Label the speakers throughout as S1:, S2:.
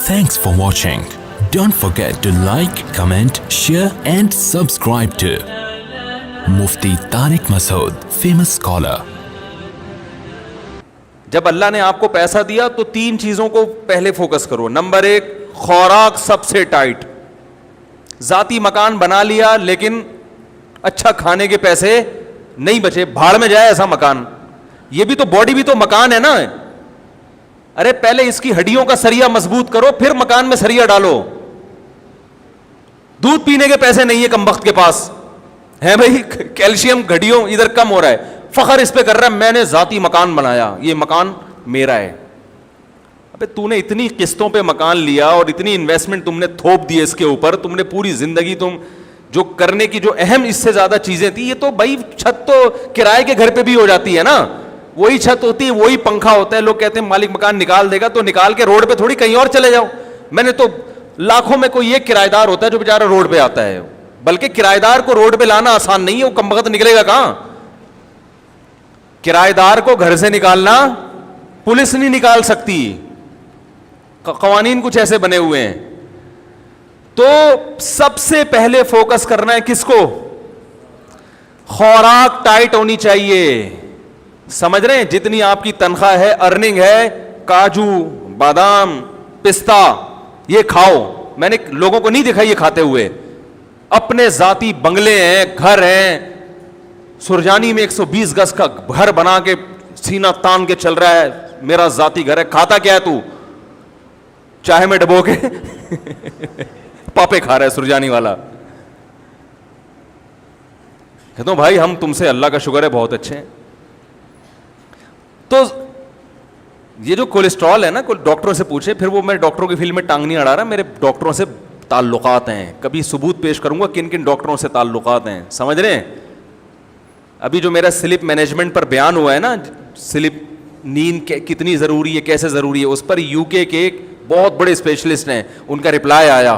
S1: Thanks for watching. Don't forget to like, comment, share and subscribe to Mufti Tariq Masood, famous scholar.
S2: جب اللہ نے آپ کو پیسہ دیا تو 3 چیزوں کو پہلے فوکس کرو. نمبر 1, خوراک سب سے ٹائٹ. ذاتی مکان بنا لیا لیکن اچھا کھانے کے پیسے نہیں بچے, بھاڑ میں جائے ایسا مکان. یہ بھی تو باڈی بھی تو مکان ہے نا. ارے پہلے اس کی ہڈیوں کا سریا مضبوط کرو, پھر مکان میں سریا ڈالو. دودھ پینے کے پیسے نہیں ہے کمبخت کے پاس ہے بھائی, کیلشیم ہڈیوں ادھر کم ہو رہا ہے, فخر اس پہ کر رہا ہے میں نے ذاتی مکان بنایا, یہ مکان میرا ہے. ابے تو نے اتنی قسطوں پہ مکان لیا اور اتنی انویسٹمنٹ تم نے تھوپ دی اس کے اوپر, تم نے پوری زندگی تم جو کرنے کی جو اہم اس سے زیادہ چیزیں تھی, یہ تو بھائی چھت تو کرائے کے گھر پہ بھی ہو جاتی ہے نا, وہی چھت ہوتی ہے, وہی پنکھا ہوتا ہے. لوگ کہتے ہیں مالک مکان نکال دے گا, تو نکال کے روڈ پہ تھوڑی کہیں اور چلے جاؤ. میں نے تو لاکھوں میں کوئی ایک کرایہ دار ہوتا ہے جو بیچارہ روڈ پہ آتا ہے, بلکہ کرایہ دار کو روڈ پہ لانا آسان نہیں ہے, وہ کم وقت نکلے گا کہاں. کرایہ دار کو گھر سے نکالنا پولیس نہیں نکال سکتی, قوانین کچھ ایسے بنے ہوئے ہیں. تو سب سے پہلے فوکس کرنا ہے کس کو, خوراک ٹائٹ ہونی چاہیے. سمجھ رہے ہیں, جتنی آپ کی تنخواہ ہے, ارننگ ہے, کاجو بادام پستہ یہ کھاؤ. میں نے لوگوں کو نہیں دیکھا یہ کھاتے ہوئے. اپنے ذاتی بنگلے ہیں, گھر ہیں, سرجانی میں 120 گز کا گھر بنا کے سینہ تان کے چل رہا ہے, میرا ذاتی گھر ہے. کھاتا کیا ہے تو, چائے میں ڈبو کے پاپے کھا رہا ہے سرجانی والا. کہتا ہوں بھائی ہم تم سے اللہ کا شکر ہے بہت اچھے ہیں. تو یہ جو کولیسٹرول ہے نا, ڈاکٹروں سے پوچھے, پھر وہ میں ڈاکٹروں کی فیلڈ میں ٹانگ نہیں اڑا رہا, میرے ڈاکٹروں سے تعلقات ہیں, کبھی ثبوت پیش کروں گا کن کن ڈاکٹروں سے تعلقات ہیں. سمجھ رہے ہیں, ابھی جو میرا سلپ مینجمنٹ پر بیان ہوا ہے نا, سلپ نیند کتنی ضروری ہے, کیسے ضروری ہے, اس پر یو کے ایک بہت بڑے اسپیشلسٹ ہیں, ان کا رپلائی آیا,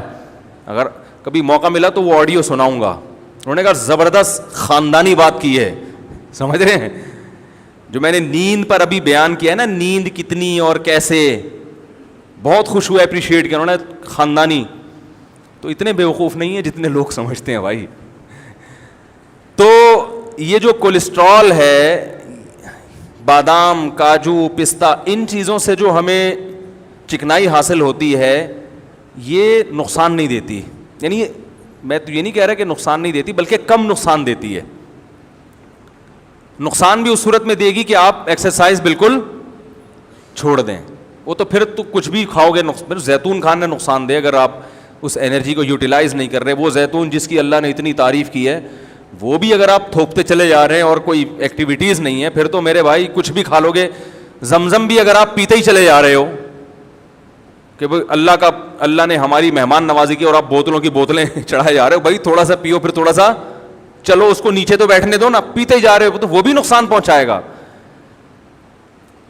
S2: اگر کبھی موقع ملا تو وہ آڈیو سناؤں گا. انہوں نے کہا زبردست خاندانی بات کی ہے. سمجھ رہے ہیں, جو میں نے نیند پر ابھی بیان کیا ہے نا, نیند کتنی اور کیسے, بہت خوش ہوا, اپریشیٹ کیا انہوں نے. خاندانی تو اتنے بیوقوف نہیں ہیں جتنے لوگ سمجھتے ہیں بھائی. تو یہ جو کولیسٹرول ہے, بادام کاجو پستہ, ان چیزوں سے جو ہمیں چکنائی حاصل ہوتی ہے, یہ نقصان نہیں دیتی. یعنی میں تو یہ نہیں کہہ رہا کہ نقصان نہیں دیتی, بلکہ کم نقصان دیتی ہے. نقصان بھی اس صورت میں دے گی کہ آپ ایکسرسائز بالکل چھوڑ دیں, وہ تو پھر تو کچھ بھی کھاؤ گے. زیتون کھانا نقصان دے اگر آپ اس انرجی کو یوٹیلائز نہیں کر رہے. وہ زیتون جس کی اللہ نے اتنی تعریف کی ہے, وہ بھی اگر آپ تھوپتے چلے جا رہے ہیں اور کوئی ایکٹیویٹیز نہیں ہے, پھر تو میرے بھائی کچھ بھی کھا لو گے. زمزم بھی اگر آپ پیتے ہی چلے جا رہے ہو کہ اللہ نے ہماری مہمان نوازی کی, اور آپ بوتلوں کی بوتلیں چڑھائے جا رہے ہو, بھائی تھوڑا سا پیو, پھر تھوڑا سا چلو اس کو نیچے تو بیٹھنے دو نا, پیتے ہی جا رہے ہو تو وہ بھی نقصان پہنچائے گا.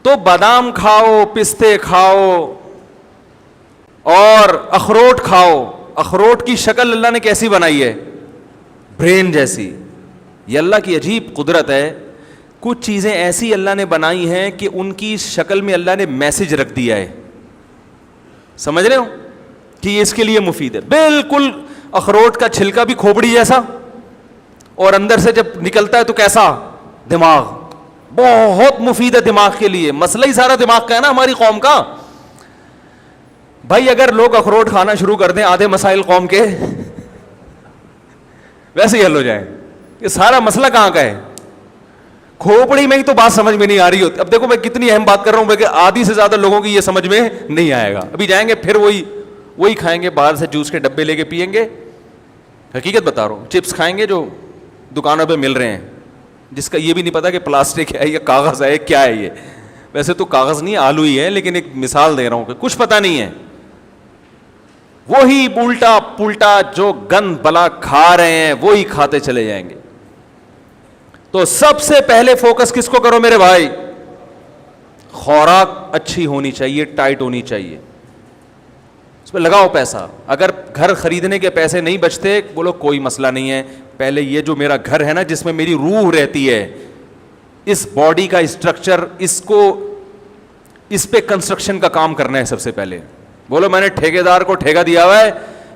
S2: تو بادام کھاؤ, پستے کھاؤ اور اخروٹ کھاؤ. اخروٹ کی شکل اللہ نے کیسی بنائی ہے, برین جیسی. یہ اللہ کی عجیب قدرت ہے. کچھ چیزیں ایسی اللہ نے بنائی ہیں کہ ان کی شکل میں اللہ نے میسج رکھ دیا ہے. سمجھ رہے ہو کہ یہ اس کے لیے مفید ہے. بالکل اخروٹ کا چھلکا بھی کھوپڑی جیسا, اور اندر سے جب نکلتا ہے تو کیسا, دماغ. بہت مفید ہے دماغ کے لیے. مسئلہ ہی سارا دماغ کا ہے نا ہماری قوم کا. بھائی اگر لوگ اخروٹ کھانا شروع کر دیں, آدھے مسائل قوم کے ویسے ہی حل ہو جائیں. یہ سارا مسئلہ کہاں کا ہے, کھوپڑی میں ہی تو بات سمجھ میں نہیں آ رہی ہوتی. اب دیکھو میں کتنی اہم بات کر رہا ہوں, کہ آدھی سے زیادہ لوگوں کی یہ سمجھ میں نہیں آئے گا. ابھی جائیں گے پھر وہی کھائیں گے, باہر سے جوس کے ڈبے لے کے پئیں گے. حقیقت بتا رہا ہوں, چپس کھائیں گے جو دکانوں پہ مل رہے ہیں, جس کا یہ بھی نہیں پتا کہ پلاسٹک ہے یا کاغذ ہے, کیا ہے یہ. ویسے تو کاغذ نہیں, آلو ہی ہے, لیکن ایک مثال دے رہا ہوں کہ کچھ پتا نہیں ہے. وہی الٹا پلٹا جو گند بلا کھا رہے ہیں وہی کھاتے چلے جائیں گے. تو سب سے پہلے فوکس کس کو کرو میرے بھائی, خوراک اچھی ہونی چاہیے, ٹائٹ ہونی چاہیے, اس پہ لگاؤ پیسہ. اگر گھر خریدنے کے پیسے نہیں بچتے, بولو کوئی مسئلہ نہیں ہے, پہلے یہ جو میرا گھر ہے نا جس میں میری روح رہتی ہے, اس باڈی کا اسٹرکچر, اس پہ کنسٹرکشن کا کام کرنا ہے سب سے پہلے. بولو میں نے ٹھیکیدار کو ٹھیکہ دیا ہوا ہے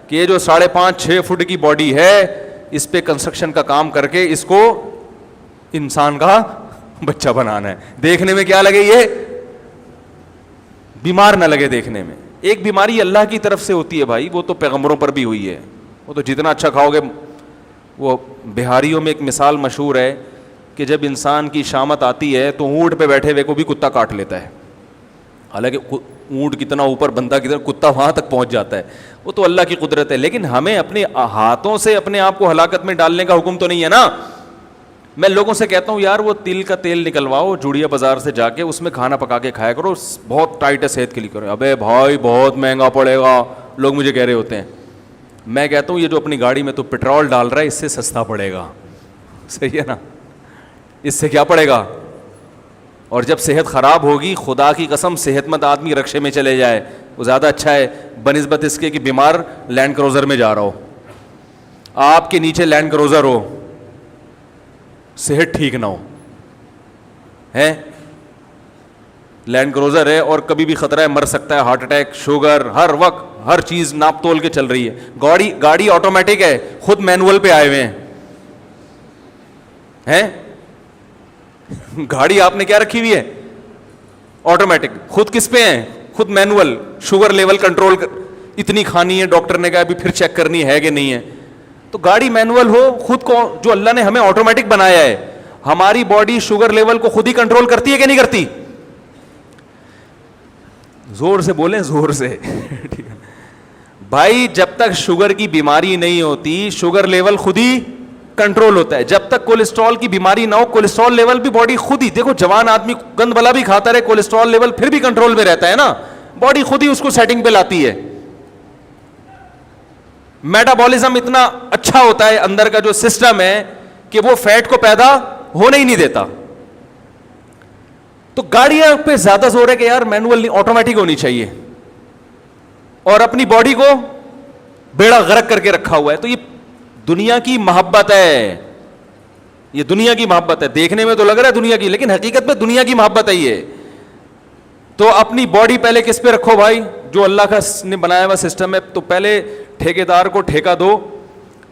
S2: کہ یہ جو 5.5-6 فٹ کی باڈی ہے اس پہ کنسٹرکشن کا کام کر کے اس کو انسان کا بچہ بنانا ہے. دیکھنے میں کیا لگے, یہ بیمار نہ لگے دیکھنے میں. ایک بیماری اللہ کی طرف سے ہوتی ہے بھائی, وہ تو پیغمبروں پر بھی ہوئی ہے. وہ تو جتنا اچھا کھاؤ گے. وہ بہاریوں میں ایک مثال مشہور ہے کہ جب انسان کی شامت آتی ہے تو اونٹ پہ بیٹھے ہوئے کو بھی کتا کاٹ لیتا ہے. حالانکہ اونٹ کتنا اوپر, بندہ کتنا, کتا وہاں تک پہنچ جاتا ہے. وہ تو اللہ کی قدرت ہے. لیکن ہمیں اپنے ہاتھوں سے اپنے آپ کو ہلاکت میں ڈالنے کا حکم تو نہیں ہے نا. میں لوگوں سے کہتا ہوں یار وہ تل کا تیل نکلواؤ جوڑیا بازار سے جا کے, اس میں کھانا پکا کے کھایا کرو, بہت ٹائٹ ہے صحت کے لیے. کرو ابے بھائی بہت مہنگا پڑے گا, لوگ مجھے کہہ رہے ہوتے ہیں. میں کہتا ہوں یہ جو اپنی گاڑی میں تو پٹرول ڈال رہا ہے اس سے سستا پڑے گا. صحیح ہے نا, اس سے کیا پڑے گا. اور جب صحت خراب ہوگی, خدا کی قسم صحت مند آدمی رکشے میں چلے جائے وہ زیادہ اچھا ہے بنسبت اس کے کہ بیمار لینڈ کروزر میں جا رہا ہو. آپ کے نیچے لینڈ کروزر ہو, صحت ٹھیک نہ ہو, ہے لینڈ کروزر ہے اور کبھی بھی خطرہ ہے, مر سکتا ہے, ہارٹ اٹیک, شوگر, ہر وقت ہر چیز ناپ تول کے چل رہی ہے. گاڑی آٹومیٹک ہے, خود مینول پہ آئے ہوئے ہیں. گاڑی آپ نے کیا رکھی ہوئی ہے, آٹومیٹک. خود کس پہ ہیں, خود مینول. شوگر لیول کنٹرول اتنی کھانی ہے, ڈاکٹر نے کہا ابھی پھر چیک کرنی ہے کہ نہیں ہے. تو گاڑی مینول ہو, خود کو جو اللہ نے ہمیں آٹومیٹک بنایا ہے, ہماری باڈی شوگر لیول کو خود ہی کنٹرول کرتی ہے کہ نہیں کرتی. زور سے بولیں, زور سے. بھائی جب تک شوگر کی بیماری نہیں ہوتی شوگر لیول خود ہی کنٹرول ہوتا ہے. جب تک کولیسٹرول کی بیماری نہ ہو کولیسٹرول لیول بھی باڈی خود ہی, دیکھو جوان آدمی گند بلا بھی کھاتا رہے کولیسٹرول لیول پھر بھی کنٹرول میں رہتا ہے نا, باڈی خود ہی اس کو سیٹنگ پہ لاتی ہے. میٹابولزم اتنا اچھا ہوتا ہے اندر کا جو سسٹم ہے کہ وہ فیٹ کو پیدا ہونے ہی نہیں دیتا. تو گاڑیاں پہ زیادہ زور ہے کہ یار مینول نہیں, آٹومیٹک ہونی چاہیے, اور اپنی باڈی کو بیڑا غرق کر کے رکھا ہوا ہے. تو یہ دنیا کی محبت ہے, یہ دنیا کی محبت ہے. دیکھنے میں تو لگ رہا ہے دنیا کی, لیکن حقیقت میں دنیا کی محبت ہے یہ. تو اپنی باڈی پہلے کس پہ رکھو بھائی, جو اللہ کا نے بنایا ہوا سسٹم ہے. تو پہلے ٹھیکیدار کو ٹھیکہ دو,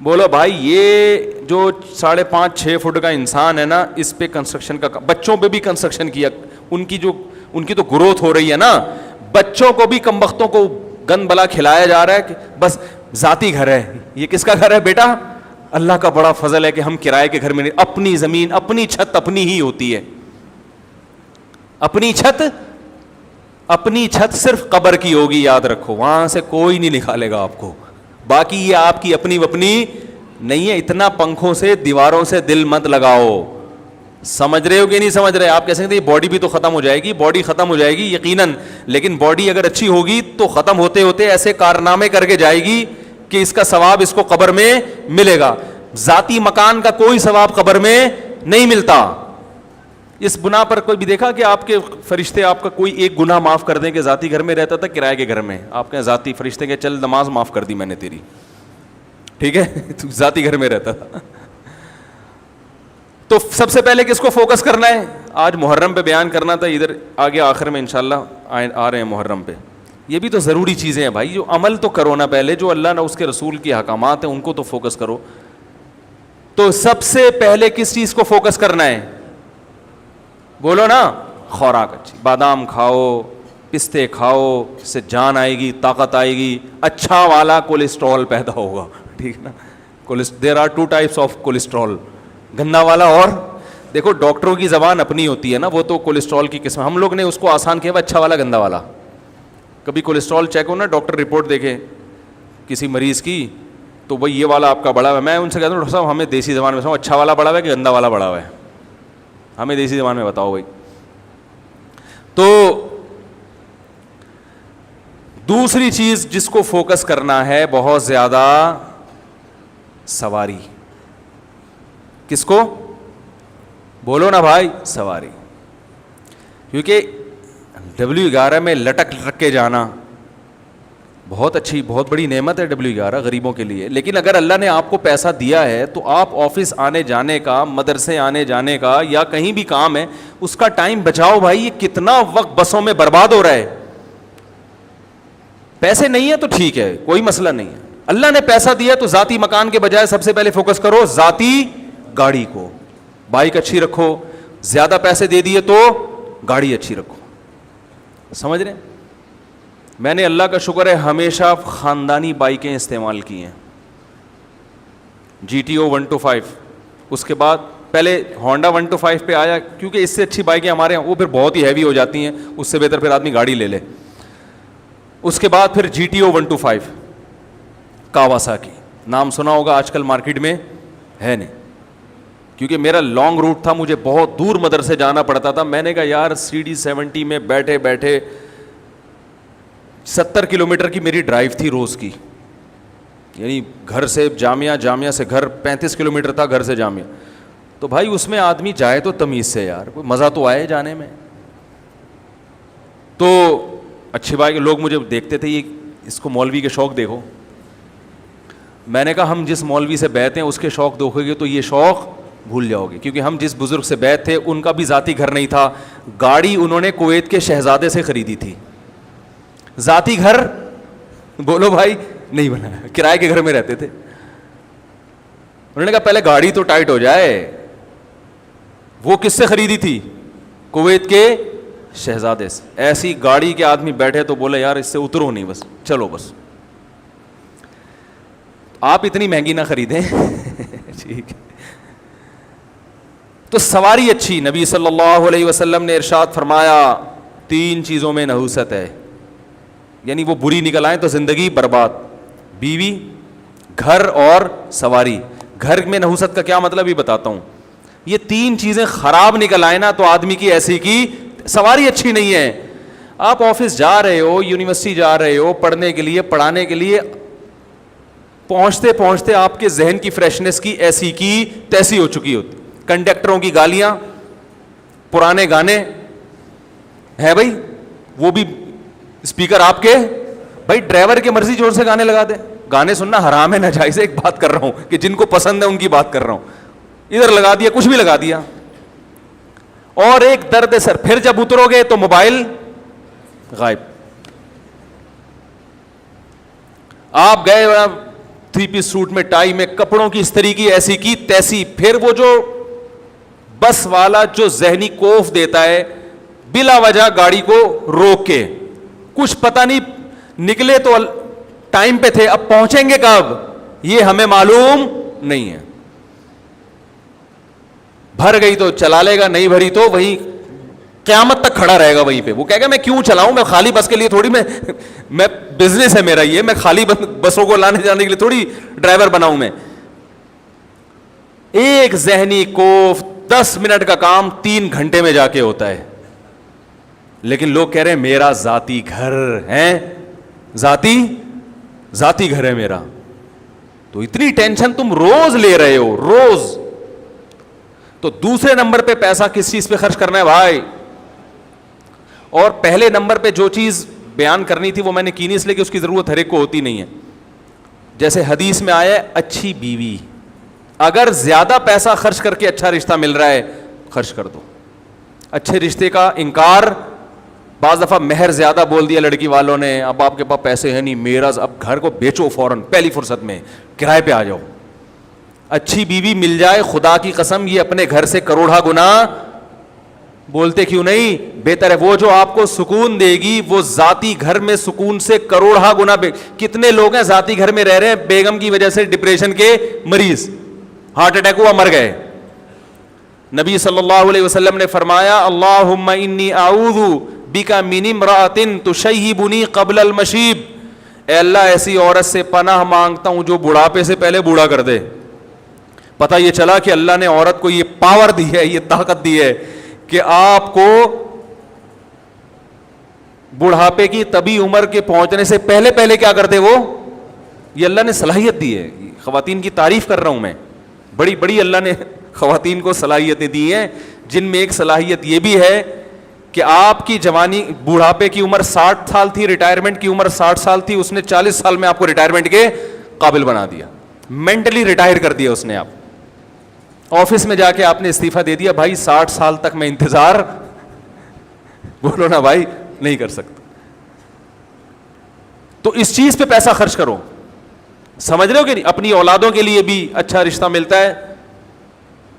S2: بولو بھائی یہ جو 5.5-6 فٹ کا انسان ہے نا, اس پہ کنسٹرکشن کا, بچوں پہ بھی کنسٹرکشن کیا, ان کی تو گروتھ ہو رہی ہے نا. بچوں کو بھی کمبختوں کو گند بلا کھلایا جا رہا ہے کہ بس ذاتی گھر ہے. یہ کس کا گھر ہے بیٹا, اللہ کا بڑا فضل ہے کہ ہم کرائے کے گھر میں نہیں, اپنی زمین اپنی چھت اپنی ہی ہوتی ہے. اپنی چھت صرف قبر کی ہوگی, یاد رکھو, وہاں سے کوئی نہیں نکالے گا آپ کو. باقی یہ آپ کی اپنی نہیں ہے. اتنا پنکھوں سے دیواروں سے دل مت لگاؤ. سمجھ رہے ہو کہ نہیں سمجھ رہے. آپ کہہ سکتے ہیں باڈی بھی تو ختم ہو جائے گی, باڈی ختم ہو جائے گی یقیناً, لیکن باڈی اگر اچھی ہوگی تو ختم ہوتے ہوتے ایسے کارنامے کر کے جائے گی کہ اس کا ثواب اس کو قبر میں ملے گا. ذاتی مکان کا کوئی ثواب قبر میں نہیں ملتا. اس بنا پر کوئی بھی دیکھا کہ آپ کے فرشتے آپ کا کوئی ایک گناہ معاف کر دیں کہ ذاتی گھر میں رہتا تھا کرائے کے گھر میں, آپ کے ذاتی فرشتے کہ چل نماز معاف کر دی میں نے تیری, ٹھیک ہے, تو ذاتی گھر میں رہتا تھا. تو سب سے پہلے کس کو فوکس کرنا ہے, آج محرم پہ بیان کرنا تھا, ادھر آگے آخر میں انشاءاللہ آ رہے ہیں محرم پہ. یہ بھی تو ضروری چیزیں ہیں بھائی, جو عمل تو کرو نا پہلے, جو اللہ نے اس کے رسول کے احکامات ہیں ان کو تو فوکس کرو. تو سب سے پہلے کس چیز کو فوکس کرنا ہے, بولو نا, خوراک اچھی, بادام کھاؤ, پستے کھاؤ, اس سے جان آئے گی, طاقت آئے گی, اچھا والا کولیسٹرول پیدا ہوگا, ٹھیک نا. There are 2 types of cholesterol, گندا والا اور, دیکھو ڈاکٹروں کی زبان اپنی ہوتی ہے نا, وہ تو کولیسٹرول کی قسم, ہم لوگ نے اس کو آسان کیا, اچھا والا گندا والا. کبھی کولیسٹرول چیک ہو نا, ڈاکٹر رپورٹ دیکھے کسی مریض کی, تو بھائی یہ والا آپ کا بڑا ہے. میں ان سے کہتا ہوں ڈاکٹر صاحب ہمیں دیسی زبان میں اچھا والا بڑا ہوا ہے کہ گندا والا بڑا ہوا ہے, ہمیں دیسی زبان میں بتاؤ بھائی. تو دوسری چیز جس کو فوکس کرنا ہے بہت زیادہ, سواری. کس کو, بولو نا بھائی, سواری. کیونکہ W11 میں لٹک کے جانا بہت اچھی بہت بڑی نعمت ہے W11 غریبوں کے لیے. لیکن اگر اللہ نے آپ کو پیسہ دیا ہے تو آپ آفس آنے جانے کا, مدرسے آنے جانے کا, یا کہیں بھی کام ہے اس کا ٹائم بچاؤ بھائی. یہ کتنا وقت بسوں میں برباد ہو رہا ہے, پیسے نہیں ہے تو ٹھیک ہے, کوئی مسئلہ نہیں ہے. اللہ نے پیسہ دیا تو ذاتی مکان کے بجائے سب سے پہلے فوکس کرو ذاتی گاڑی کو, بائک اچھی رکھو. زیادہ پیسے دے دیے تو گاڑی اچھی رکھو. سمجھ رہے ہیں؟ میں نے اللہ کا شکر ہے ہمیشہ خاندانی بائکیں استعمال کی ہیں, GTO 125. اس کے بعد پہلے ہونڈا 125 پہ آیا, کیونکہ اس سے اچھی بائکیں ہمارے ہیں, وہ پھر بہت ہی ہیوی ہو جاتی ہیں, اس سے بہتر پھر آدمی گاڑی لے لے. اس کے بعد پھر GTO 125 کاواساکی, نام سنا ہوگا, آج کل مارکیٹ میں ہے نہیں, کیونکہ میرا لانگ روٹ تھا, مجھے بہت دور مدرسے جانا پڑتا تھا. میں نے کہا یار CD70 میں بیٹھے بیٹھے 70 کلومیٹر کی میری ڈرائیو تھی روز کی, یعنی گھر سے جامعہ, جامعہ سے گھر 35 کلومیٹر تھا, گھر سے جامعہ. تو بھائی اس میں آدمی جائے تو تمیز سے یار, کوئی مزہ تو آئے جانے میں. تو اچھی بات کہ لوگ مجھے دیکھتے تھے, یہ اس کو مولوی کے شوق دیکھو. میں نے کہا ہم جس مولوی سے بیعت ہیں اس کے شوق دیکھو گے تو یہ شوق بھول جاؤ گے, کیونکہ ہم جس بزرگ سے بیعت تھے ان کا بھی ذاتی گھر نہیں تھا, گاڑی انہوں نے کویت کے شہزادے سے خریدی تھی. ذاتی گھر بولو بھائی نہیں بنا, کرائے کے گھر میں رہتے تھے. انہوں نے کہا پہلے گاڑی تو ٹائٹ ہو جائے. وہ کس سے خریدی تھی؟ کویت کے شہزادے سے. ایسی گاڑی کے آدمی بیٹھے تو بولے یار اس سے اترو نہیں, بس چلو بس. آپ اتنی مہنگی نہ خریدیں ٹھیک ہے. تو سواری اچھی, نبی صلی اللہ علیہ وسلم نے ارشاد فرمایا 3 چیزوں میں نحوست ہے, یعنی وہ بری نکل آئیں تو زندگی برباد. بیوی, گھر اور سواری. گھر میں نحوست کا کیا مطلب یہ بتاتا ہوں. یہ 3 چیزیں خراب نکل آئیں نا تو آدمی کی ایسی کی سواری اچھی نہیں ہے. آپ آفس جا رہے ہو, یونیورسٹی جا رہے ہو پڑھنے کے لیے, پڑھانے کے لیے, پہنچتے پہنچتے آپ کے ذہن کی فریشنس کی ایسی کی تیسی ہو چکی ہوتی. کنڈکٹروں کی گالیاں, پرانے گانے ہیں بھائی, وہ بھی اسپیکر آپ کے, بھائی ڈرائیور کی مرضی زور سے گانے لگا دے. گانے سننا حرام ہے, ناجائز ہے, ایک بات کر رہا ہوں کہ جن کو پسند ہے ان کی بات کر رہا ہوں. ادھر لگا دیا, کچھ بھی لگا دیا. اور ایک درد سر, پھر جب اترو گے تو موبائل غائب. آپ گئے 3 پیس سوٹ میں, ٹائی میں, کپڑوں کی استری کی ایسی کی تیسی. پھر وہ جو بس والا جو ذہنی کوف دیتا ہے بلا وجہ گاڑی کو روک کے, کچھ پتہ نہیں, نکلے تو ٹائم پہ تھے, اب پہنچیں گے کب یہ ہمیں معلوم نہیں ہے. بھر گئی تو چلا لے گا, نہیں بھری تو وہیں قیامت تک کھڑا رہے گا وہیں پہ. وہ کہے گا میں کیوں چلاؤں, میں خالی بس کے لیے تھوڑی, میں بزنس ہے میرا یہ, میں خالی بسوں کو لانے جانے کے لیے تھوڑی ڈرائیور بناؤں میں. ایک ذہنی کوف 10 منٹ کا کام 3 گھنٹے میں جا کے ہوتا ہے. لیکن لوگ کہہ رہے ہیں میرا ذاتی گھر ہے, ذاتی گھر ہے میرا. تو اتنی ٹینشن تم روز لے رہے ہو, روز. تو دوسرے نمبر پہ پیسہ کس چیز پہ خرچ کرنا ہے بھائی. اور پہلے نمبر پہ جو چیز بیان کرنی تھی وہ میں نے کی نہیں, اس لیے کہ اس کی ضرورت ہر ایک کو ہوتی نہیں ہے. جیسے حدیث میں آیا ہے اچھی بیوی, اگر زیادہ پیسہ خرچ کر کے اچھا رشتہ مل رہا ہے خرچ کر دو. اچھے رشتے کا انکار, بعض دفعہ مہر زیادہ بول دیا لڑکی والوں نے, اب آپ کے پاس پیسے ہیں نہیں, میرا اب گھر کو بیچو فوراً پہلی فرصت میں, کرائے پہ آ جاؤ. اچھی بیوی مل جائے, خدا کی قسم یہ اپنے گھر سے کروڑا گنا, بولتے کیوں نہیں, بہتر ہے. وہ جو آپ کو سکون دے گی وہ ذاتی گھر میں سکون سے کروڑا گنا. کتنے لوگ ہیں ذاتی گھر میں رہ رہے ہیں, بیگم کی وجہ سے ڈپریشن کے مریض, ہارٹ اٹیک ہوا مر گئے. نبی صلی اللہ علیہ وسلم نے فرمایا اللہم انی اعوذ بک من امرأۃ تشیبنی قبل المشیب, اے اللہ ایسی عورت سے پناہ مانگتا ہوں جو بڑھاپے سے پہلے بوڑھا کر دے. پتہ یہ چلا کہ اللہ نے عورت کو یہ پاور دی ہے, یہ طاقت دی ہے کہ آپ کو بڑھاپے کی طبی عمر کے پہنچنے سے پہلے پہلے کیا کر دے, وہ یہ اللہ نے صلاحیت دی ہے. خواتین کی تعریف کر رہا ہوں میں, بڑی بڑی اللہ نے خواتین کو صلاحیتیں دی ہیں, جن میں ایک صلاحیت یہ بھی ہے کہ آپ کی جوانی, بڑھاپے کی عمر 60 سال تھی, ریٹائرمنٹ کی عمر 60 سال تھی, اس نے 40 سال میں آپ کو ریٹائرمنٹ کے قابل بنا دیا, مینٹلی ریٹائر کر دیا اس نے. آپ آفس میں جا کے آپ نے استعفیٰ دے دیا, بھائی 60 سال تک میں انتظار, بولو نا بھائی, نہیں کر سکتا. تو اس چیز پہ پیسہ خرچ کرو. سمجھ رہے ہو کہ نہیں؟ اپنی اولادوں کے لیے بھی اچھا رشتہ ملتا ہے,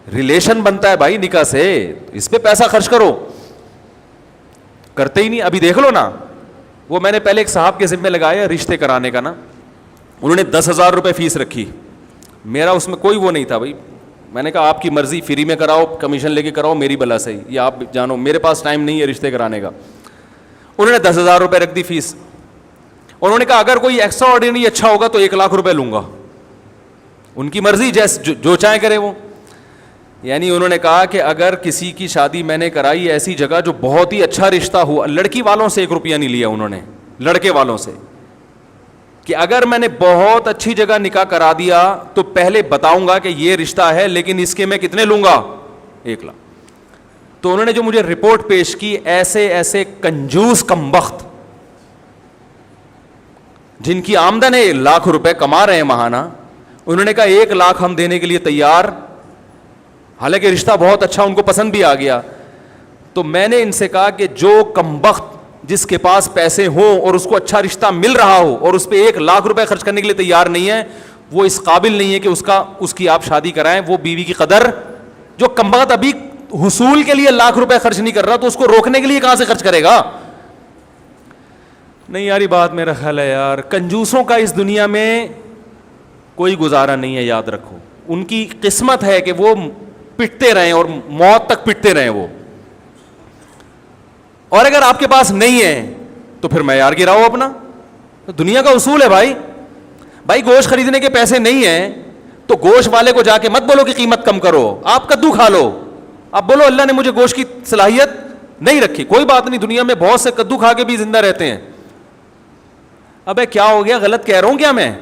S2: ریلیشن بنتا ہے بھائی نکاح سے, اس پہ پیسہ خرچ کرو. کرتے ہی نہیں. ابھی دیکھ لو نا, وہ میں نے پہلے ایک صاحب کے ذمہ لگایا رشتے کرانے کا نا, انہوں نے 10,000 روپے فیس رکھی. میرا اس میں کوئی وہ نہیں تھا بھائی, میں نے کہا آپ کی مرضی, فری میں کراؤ, کمیشن لے کے کراؤ, میری بلا صحیح, یہ آپ جانو, میرے پاس ٹائم نہیں ہے رشتے کرانے کا. انہوں نے 10,000 روپے رکھ دی فیس. انہوں نے کہا اگر کوئی ایکسٹرا آرڈینری اچھا ہوگا تو 1,00,000 روپے لوں گا. ان کی مرضی, جیسے جو چاہے کرے وہ. یعنی انہوں نے کہا کہ اگر کسی کی شادی میں نے کرائی ایسی جگہ جو بہت ہی اچھا رشتہ ہوا, لڑکی والوں سے 1 روپیہ نہیں لیا انہوں نے, لڑکے والوں سے, کہ اگر میں نے بہت اچھی جگہ نکاح کرا دیا تو پہلے بتاؤں گا کہ یہ رشتہ ہے, لیکن اس کے میں کتنے لوں گا, 1,00,000. تو انہوں نے جو مجھے رپورٹ پیش کی, ایسے ایسے کنجوس کمبخت جن کی آمدن ہے 1,00,000 روپے کما رہے ہیں ماہانہ, انہوں نے کہا 1,00,000 ہم دینے کے لیے تیار, حالانکہ رشتہ بہت اچھا, ان کو پسند بھی آ گیا. تو میں نے ان سے کہا کہ جو کمبخت جس کے پاس پیسے ہوں اور اس کو اچھا رشتہ مل رہا ہو اور اس پہ 1,00,000 روپے خرچ کرنے کے لیے تیار نہیں ہے, وہ اس قابل نہیں ہے کہ اس کی آپ شادی کرائیں. وہ بیوی کی قدر, جو کمبخت ابھی حصول کے لیے 1,00,000 روپے خرچ نہیں کر رہا, تو اس کو روکنے کے لیے کہاں سے خرچ کرے گا. نہیں یار, یہ بات میرا خیال ہے یار, کنجوسوں کا اس دنیا میں کوئی گزارا نہیں ہے, یاد رکھو. ان کی قسمت ہے کہ وہ پٹتے رہیں اور موت تک پٹتے رہیں وہ. اور اگر آپ کے پاس نہیں ہے تو پھر معیار گراؤ اپنا. دنیا کا اصول ہے بھائی. بھائی گوشت خریدنے کے پیسے نہیں ہیں تو گوشت والے کو جا کے مت بولو کہ قیمت کم کرو, آپ کدو کھا لو. آپ بولو اللہ نے مجھے گوشت کی صلاحیت نہیں رکھی, کوئی بات نہیں, دنیا میں بہت سے کدو کھا کے بھی زندہ رہتے ہیں. ابے کیا ہو گیا, غلط کہہ رہا ہوں کیا میں؟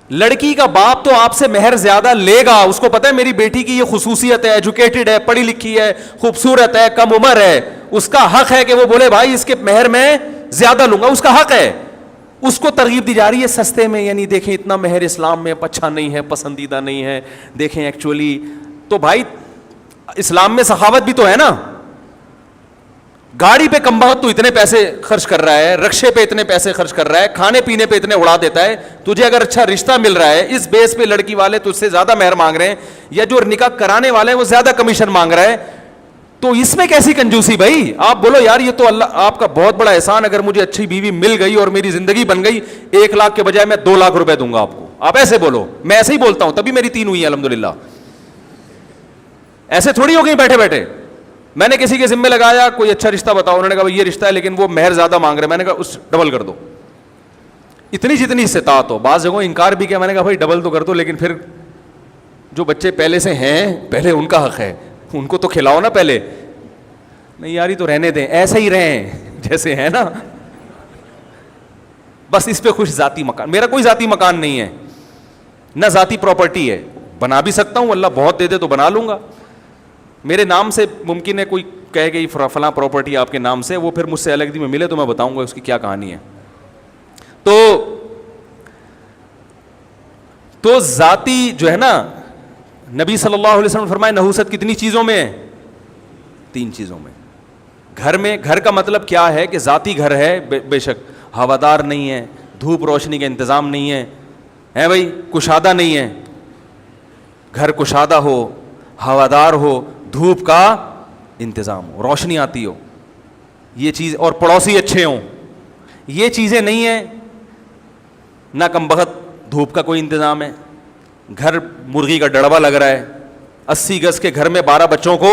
S2: لڑکی کا باپ تو آپ سے مہر زیادہ لے گا, اس کو پتا ہے میری بیٹی کی یہ خصوصیت ہے, ایجوکیٹڈ ہے, پڑھی لکھی ہے, خوبصورت ہے, کم عمر ہے, اس کا حق ہے کہ وہ بولے بھائی اس کے مہر میں زیادہ لوں گا, اس کا حق ہے. اس کو ترغیب دی جا رہی ہے سستے میں, یعنی دیکھیں اتنا مہر اسلام میں اچھا نہیں ہے, پسندیدہ نہیں ہے, دیکھیں ایکچولی. تو بھائی اسلام میں سخاوت بھی تو ہے نا. گاڑی پہ کمبخت تو اتنے پیسے خرچ کر رہا ہے, رکشے پہ اتنے پیسے خرچ کر رہا ہے, کھانے پینے پہ اتنے اڑا دیتا ہے, تجھے اگر اچھا رشتہ مل رہا ہے اس بیس پہ لڑکی والے تجھ سے زیادہ مہر مانگ رہے ہیں, یا جو نکاح کرانے والے ہیں وہ زیادہ کمیشن مانگ رہا ہے, تو اس میں کیسی کنجوسی بھائی؟ آپ بولو یار یہ تو اللہ آپ کا بہت بڑا احسان, اگر مجھے اچھی بیوی مل گئی اور میری زندگی بن گئی, 1,00,000 کے بجائے میں 2,00,000 روپے دوں گا آپ کو. آپ ایسے بولو, میں ایسے ہی بولتا ہوں, تبھی میری 3 ہوئی ہیں الحمدللہ. ایسے تھوڑی ہو گئی بیٹھے بیٹھے. میں نے کسی کے ذمہ لگایا کوئی اچھا رشتہ بتاؤ, انہوں نے کہا یہ رشتہ ہے لیکن وہ مہر زیادہ مانگ رہے ہیں. میں نے کہا اس ڈبل کر دو, اتنی جتنی استطاعت ہو. بعض جگہوں انکار بھی کیا, میں نے کہا بھائی ڈبل تو کر دو, لیکن پھر جو بچے پہلے سے ہیں پہلے ان کا حق ہے, ان کو تو کھلاؤ نا پہلے. نہیں یار یہ تو رہنے دیں, ایسے ہی رہیں جیسے ہیں نا, بس اس پہ خوش. ذاتی مکان, میرا کوئی ذاتی مکان نہیں ہے, نہ ذاتی پراپرٹی ہے. بنا بھی سکتا ہوں, اللہ بہت دے دے تو بنا لوں گا. میرے نام سے ممکن ہے کوئی کہے کہ فلاں پراپرٹی آپ کے نام سے, وہ پھر مجھ سے الگ میں ملے تو میں بتاؤں گا اس کی کیا کہانی ہے. تو ذاتی جو ہے نا, نبی صلی اللہ علیہ وسلم فرمائے نحوست کتنی چیزوں میں ہے؟ 3 چیزوں میں. گھر میں, گھر کا مطلب کیا ہے کہ ذاتی گھر ہے, بے شک ہوادار نہیں ہے, دھوپ روشنی کا انتظام نہیں ہے بھائی, کشادہ نہیں ہے. گھر کشادہ ہو, ہوادار ہو, دھوپ کا انتظام ہو, روشنی آتی ہو, یہ چیز, اور پڑوسی اچھے ہوں, یہ چیزیں نہیں ہیں. نہ کم بخت دھوپ کا کوئی انتظام ہے, گھر مرغی کا ڈڑبا لگ رہا ہے, 80 گز کے گھر میں 12 بچوں کو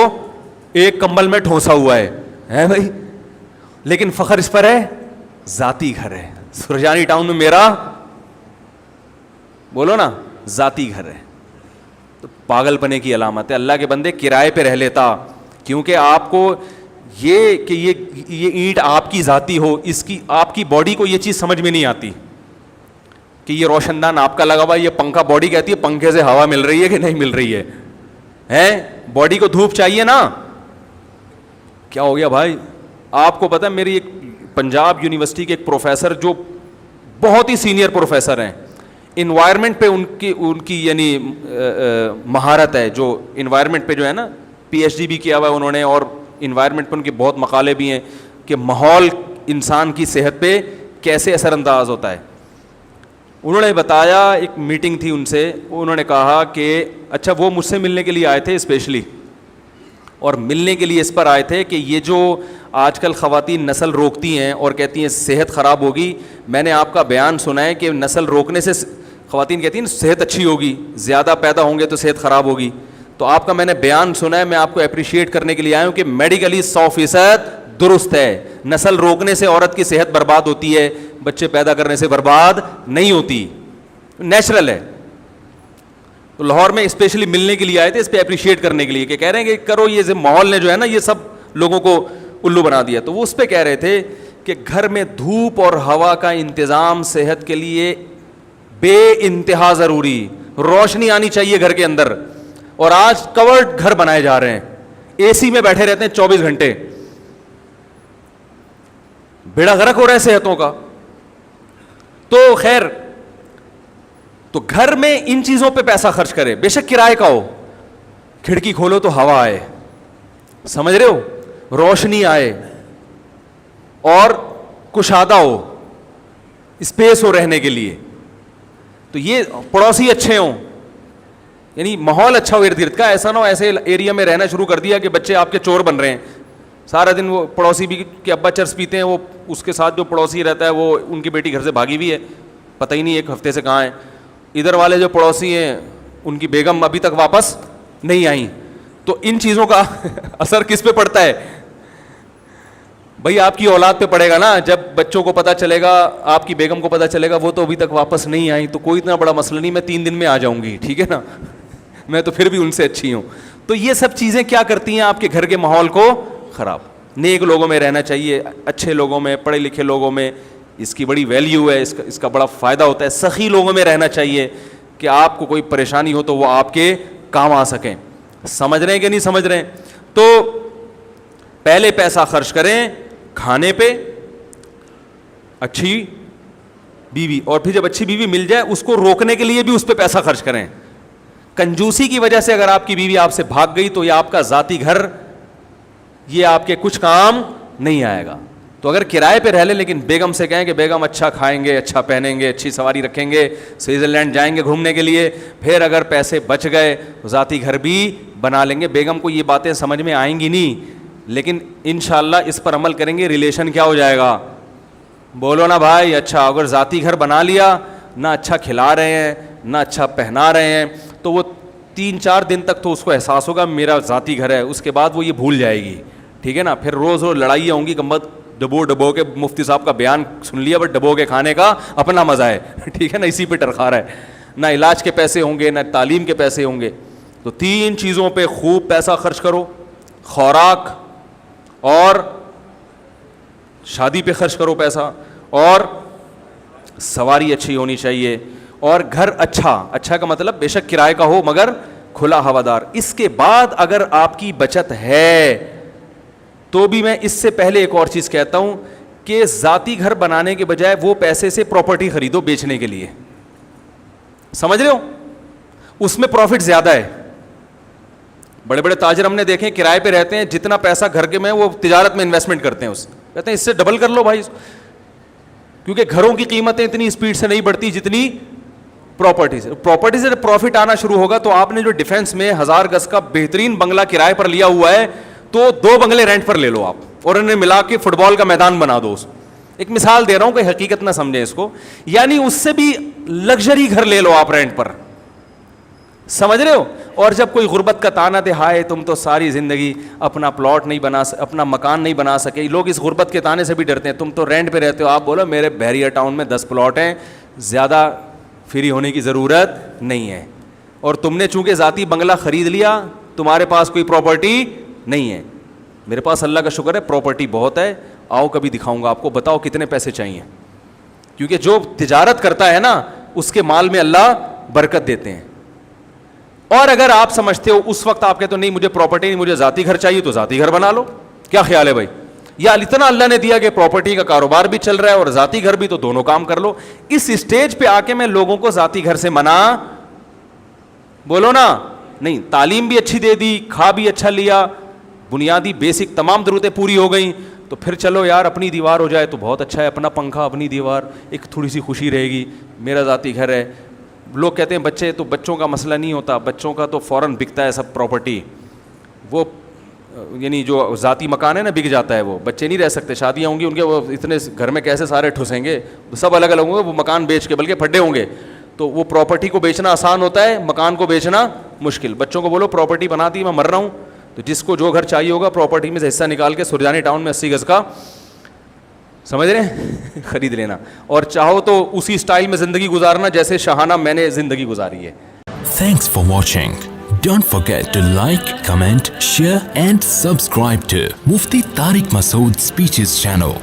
S2: ایک کمبل میں ٹھونسا ہوا ہے بھائی, لیکن فخر اس پر ہے ذاتی گھر ہے. سرجانی ٹاؤن میں میرا, بولو نا, ذاتی گھر ہے. تو پاگل پنے کی علامت ہے. اللہ کے بندے کرائے پہ رہ لیتا, کیونکہ آپ کو یہ کہ یہ اینٹ آپ کی ذاتی ہو, اس کی آپ کی باڈی کو یہ چیز سمجھ میں نہیں آتی کہ یہ روشن دان آپ کا لگا ہوا, یہ پنکھا, باڈی کہتی ہے پنکھے سے ہوا مل رہی ہے کہ نہیں مل رہی ہے, باڈی کو دھوپ چاہیے نا. کیا ہو گیا بھائی؟ آپ کو پتہ ہے میری ایک پنجاب یونیورسٹی کے ایک پروفیسر جو بہت ہی سینئر پروفیسر ہیں, انوائرمنٹ پہ ان کی یعنی مہارت ہے, جو انوائرمنٹ پہ جو ہے نا پی ایچ ڈی بھی کیا ہوا ہے انہوں نے, اور انوائرمنٹ پہ ان کے بہت مقالے بھی ہیں کہ ماحول انسان کی صحت پہ کیسے اثر انداز ہوتا ہے. انہوں نے بتایا, ایک میٹنگ تھی ان سے, انہوں نے کہا کہ اچھا وہ مجھ سے ملنے کے لیے آئے تھے اسپیشلی, اور ملنے کے لیے اس پر آئے تھے کہ یہ جو آج کل خواتین نسل روکتی ہیں اور کہتی ہیں صحت خراب ہوگی, میں نے آپ کا بیان سنا ہے کہ نسل روکنے سے خواتین کہتی ہیں صحت اچھی ہوگی, زیادہ پیدا ہوں گے تو صحت خراب ہوگی. تو آپ کا میں نے بیان سنا ہے, میں آپ کو اپریشیٹ کرنے کے لیے آیا ہوں کہ میڈیکلی 100% درست ہے. نسل روکنے سے عورت کی صحت برباد ہوتی ہے, بچے پیدا کرنے سے برباد نہیں ہوتی, نیچرل ہے. تو لاہور میں اسپیشلی ملنے کے لیے آئے تھے, اس پہ اپریشیٹ کرنے کے لیے کہ کہہ رہے ہیں کہ کرو, یہ ماحول نے جو ہے نا یہ سب لوگوں کو الو بنا دیا. تو وہ اس پہ کہہ رہے تھے کہ گھر میں دھوپ اور ہوا کا انتظام صحت کے لیے بے انتہا ضروری, روشنی آنی چاہیے گھر کے اندر. اور آج کورڈ گھر بنائے جا رہے ہیں, اے سی میں بیٹھے رہتے ہیں 24 گھنٹے, بیڑا غرق ہو رہا ہے صحتوں کا. تو خیر, تو گھر میں ان چیزوں پہ پیسہ خرچ کرے, بے شک کرائے کا ہو, کھڑکی کھولو تو ہوا آئے, سمجھ رہے ہو, روشنی آئے اور کشادہ ہو, اسپیس ہو رہنے کے لیے. تو یہ پڑوسی اچھے ہوں, یعنی ماحول اچھا ہو ارد گرد کا, ایسا نہ ہو ایسے ایریا میں رہنا شروع کر دیا کہ بچے آپ کے چور بن رہے ہیں. سارا دن وہ پڑوسی بھی کہ ابا چرس پیتے ہیں, وہ اس کے ساتھ جو پڑوسی رہتا ہے وہ ان کی بیٹی گھر سے بھاگی ہوئی ہے, پتہ ہی نہیں ایک ہفتے سے کہاں ہے. ادھر والے جو پڑوسی ہیں ان کی بیگم ابھی تک واپس نہیں آئیں. تو ان چیزوں کا اثر کس پہ پڑتا ہے بھائی؟ آپ کی اولاد پہ پڑے گا نا. جب بچوں کو پتہ چلے گا, آپ کی بیگم کو پتہ چلے گا وہ تو ابھی تک واپس نہیں آئی, تو کوئی اتنا بڑا مسئلہ نہیں, میں 3 دن میں آ جاؤں گی, ٹھیک ہے نا, میں تو پھر بھی ان سے اچھی ہوں. تو یہ سب چیزیں کیا کرتی ہیں آپ کے گھر کے ماحول کو خراب. نیک لوگوں میں رہنا چاہیے, اچھے لوگوں میں, پڑھے لکھے لوگوں میں, اس کی بڑی ویلیو ہے, اس کا بڑا فائدہ ہوتا ہے. سخی لوگوں میں رہنا چاہیے کہ آپ کو کوئی پریشانی ہو تو وہ آپ کے کام آ سکیں. سمجھ رہے ہیں کہ نہیں سمجھ رہے ہیں؟ تو پہلے پیسہ خرچ کریں کھانے پہ, اچھی بیوی, اور پھر جب اچھی بیوی مل جائے اس کو روکنے کے لیے بھی اس پہ پیسہ خرچ کریں. کنجوسی کی وجہ سے اگر آپ کی بیوی آپ سے بھاگ گئی تو یہ آپ کا ذاتی گھر, یہ آپ کے کچھ کام نہیں آئے گا. تو اگر کرائے پہ رہ لیں لیکن بیگم سے کہیں کہ بیگم اچھا کھائیں گے, اچھا پہنیں گے, اچھی سواری رکھیں گے, سوئٹزرلینڈ جائیں گے گھومنے کے لیے, پھر اگر پیسے بچ گئے ذاتی گھر بھی بنا لیں گے. بیگم کو یہ باتیں سمجھ میں آئیں گی نہیں, لیکن انشاءاللہ اس پر عمل کریں گے, ریلیشن کیا ہو جائے گا؟ بولو نا بھائی. اچھا اگر ذاتی گھر بنا لیا, نہ اچھا کھلا رہے ہیں نہ اچھا پہنا رہے ہیں, تو وہ 3-4 دن تک تو اس کو احساس ہوگا میرا ذاتی گھر ہے, اس کے بعد وہ یہ بھول جائے گی, ٹھیک ہے نا. پھر روز روز لڑائیاں ہوں گی, گمبد ڈبو کے مفتی صاحب کا بیان سن لیا, بٹ ڈبو کے کھانے کا اپنا مزہ ہے, ٹھیک ہے نا, اسی پہ ٹرخا رہا ہے. نہ علاج کے پیسے ہوں گے, نہ تعلیم کے پیسے ہوں گے. تو 3 چیزوں پہ خوب پیسہ خرچ کرو, خوراک اور شادی پہ خرچ کرو پیسہ, اور سواری اچھی ہونی چاہیے, اور گھر اچھا کا مطلب بے شک کرائے کا ہو مگر کھلا ہوادار. اس کے بعد اگر آپ کی بچت ہے تو بھی میں اس سے پہلے ایک اور چیز کہتا ہوں کہ ذاتی گھر بنانے کے بجائے وہ پیسے سے پراپرٹی خریدو بیچنے کے لیے. سمجھ رہے ہو؟ اس میں پروفٹ زیادہ ہے. بڑے بڑے تاجر ہم نے دیکھے کرائے پہ رہتے ہیں, جتنا پیسہ گھر کے میں وہ تجارت میں انویسٹمنٹ کرتے ہیں, کہتے ہیں اس سے ڈبل کر لو بھائی, کیونکہ گھروں کی قیمتیں اتنی اسپیڈ سے نہیں بڑھتی جتنی پراپرٹی سے پروفٹ آنا شروع ہوگا. تو آپ نے جو ڈیفینس میں 1000 گز کا بہترین بنگلہ کرائے پر لیا ہوا ہے, تو 2 بنگلے رینٹ پر لے لو آپ, اور انہیں ملا کے فٹ بال کا میدان بنا دو. ایک مثال دے رہا ہوں کہ حقیقت نہ سمجھیں اس کو, یعنی اس سے بھی لگژری گھر لے لو آپ رینٹ پر, سمجھ رہے ہو. اور جب کوئی غربت کا تانا دے ہائے تم تو ساری زندگی اپنا پلاٹ نہیں بنا اپنا مکان نہیں بنا سکے, لوگ اس غربت کے تانے سے بھی ڈرتے ہیں, تم تو رینٹ پہ رہتے ہو, آپ بولو میرے بحریہ ٹاؤن میں 10 پلاٹ ہیں, زیادہ فری ہونے کی ضرورت نہیں ہے. اور تم نے چونکہ ذاتی بنگلہ خرید لیا, تمہارے پاس کوئی پراپرٹی نہیں ہے. میرے پاس اللہ کا شکر ہے پراپرٹی بہت ہے, آؤ کبھی دکھاؤں گا آپ کو, بتاؤ کتنے پیسے چاہیے, کیونکہ جو تجارت کرتا ہے نا اس کے مال میں اللہ برکت دیتے ہیں. اور اگر آپ سمجھتے ہو اس وقت آپ کہتے ہو نہیں مجھے پراپرٹی نہیں, مجھے ذاتی گھر چاہیے, تو ذاتی گھر بنا لو. کیا خیال ہے بھائی؟ یا اتنا اللہ نے دیا کہ پراپرٹی کا کاروبار بھی چل رہا ہے اور ذاتی گھر بھی, تو دونوں کام کر لو. اس اسٹیج پہ آ کے میں لوگوں کو ذاتی گھر سے منع, بولو نا, نہیں. تعلیم بھی اچھی دے دی, کھا بھی اچھا لیا, بنیادی بیسک تمام ضرورتیں پوری ہو گئیں, تو پھر چلو یار اپنی دیوار ہو جائے تو بہت اچھا ہے, اپنا پنکھا اپنی دیوار, ایک تھوڑی سی خوشی رہے گی. میرا ذاتی گھر ہے. لوگ کہتے ہیں بچے, تو بچوں کا مسئلہ نہیں ہوتا, بچوں کا تو فوراً بکتا ہے سب پراپرٹی, وہ یعنی جو ذاتی مکان ہے نا بک جاتا ہے, وہ بچے نہیں رہ سکتے, شادیاں ہوں گی ان کے, وہ اتنے گھر میں کیسے سارے ٹھسیں گے, سب الگ الگ ہوں گے, وہ مکان بیچ کے بلکہ پھڈے ہوں گے. تو وہ پراپرٹی کو بیچنا آسان ہوتا ہے, مکان کو بیچنا مشکل. بچوں کو بولو پراپرٹی بنا دی, میں مر رہا ہوں, تو جس کو جو گھر چاہیے ہوگا پراپرٹی میں سے حصہ نکال کے سرجانی ٹاؤن میں 80 گز کا, سمجھ رہے ہیں, خرید لینا. اور چاہو تو اسی سٹائل میں زندگی گزارنا جیسے شاہانہ میں نے زندگی گزاری ہے.
S1: Thanks for watching. Don't forget to like, comment, share and subscribe to Mufti Tariq Masood Speeches channel.